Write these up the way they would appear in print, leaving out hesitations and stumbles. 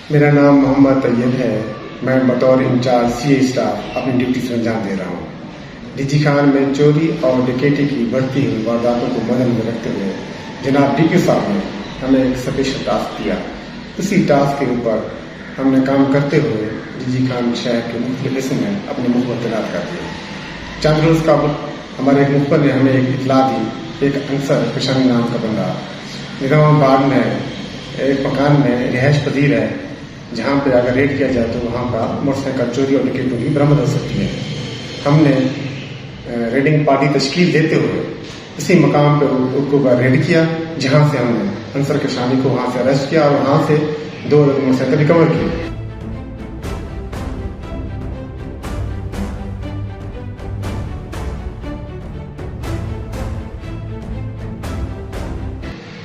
मेरा नाम मोहम्मद तैयब है। मैं बतौर इंचार्ज सीए स्टाफ अपनी ड्यूटी से अंजाम दे रहा हूँ। डीजी खान में चोरी और डकैती की बढ़ती हुई वारदातों को मद्देनजर में रखते हुए जनाब डीके साहब ने हमें एक स्पेशल टास्क दिया। उसी टास्क के ऊपर हमने काम करते हुए डीजी खान शहर के मुख्तलिफ हिस्सों में अपने मुखबर तैनात कर दिए। चंद रोज का हमारे एक मुखबर ने हमें एक इतला दी। एक अंसर पेशानी नाम का बंदा निजामाबाद में एक मकान में रिहायश पजीर है, जहाँ पे अगर रेड किया जाए तो वहाँ का मोटरसाइकिल चोरी और डकैती की बरामद हो सकती है। हमने रेडिंग पार्टी तश्कील देते हुए इसी मकाम पे उसको रेड किया, जहाँ से हमने अंसर पेशानी को वहाँ से अरेस्ट किया और वहाँ से 2 मोटरसाइकिल रिकवर की।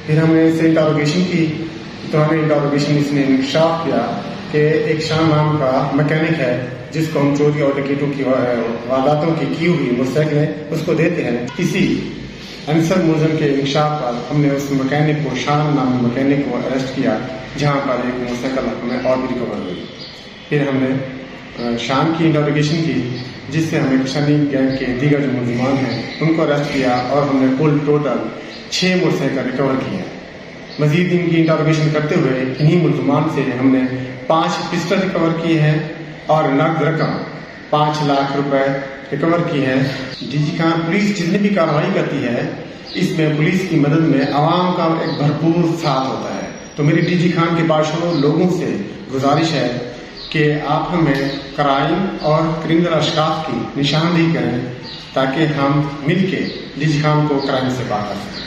फिर हमने इससे इंटरोगेशन की, तो हमें इंटरोगेशन इसने इंकशाफ किया कि एक शाह नाम का मैकेनिक है जिसको हम चोरी और डकैतों की वारदातों की हुई मोटरसाइकिलें उसको देते हैं। इसी अंसर मुलजम के इंकशाफ पर हमने उस मैकेनिक को, शाह नाम मैकेनिक को अरेस्ट किया, जहाँ पर एक मोटरसाइकिल हमें और भी रिकवर हुई। फिर हमने शाम की इंटरोगेशन की, जिससे हमें पेशानी गैंग के दीगर जो मुलजमान हैं उनको अरेस्ट किया और हमने कुल टोटल 6 मोटरसाइकिल रिकवर किए हैं। मजीद इनकी इंटरोगेशन करते हुए इन्हीं मुलजमान से हमने 5 पिस्टल रिकवर किए हैं और नकद रकम 5 लाख रुपए रिकवर की है। डीजी खान पुलिस जितनी भी कार्रवाई करती है, इसमें पुलिस की मदद में आवाम का एक भरपूर साथ होता है। तो मेरी डीजी खान के बाशरो लोगों से गुजारिश है कि आप हमें क्राइम और क्रिमिनल अशखास की निशानदेही करें, ताकि हम मिलके डीजी खान को क्राइम से बाहर कर सकें।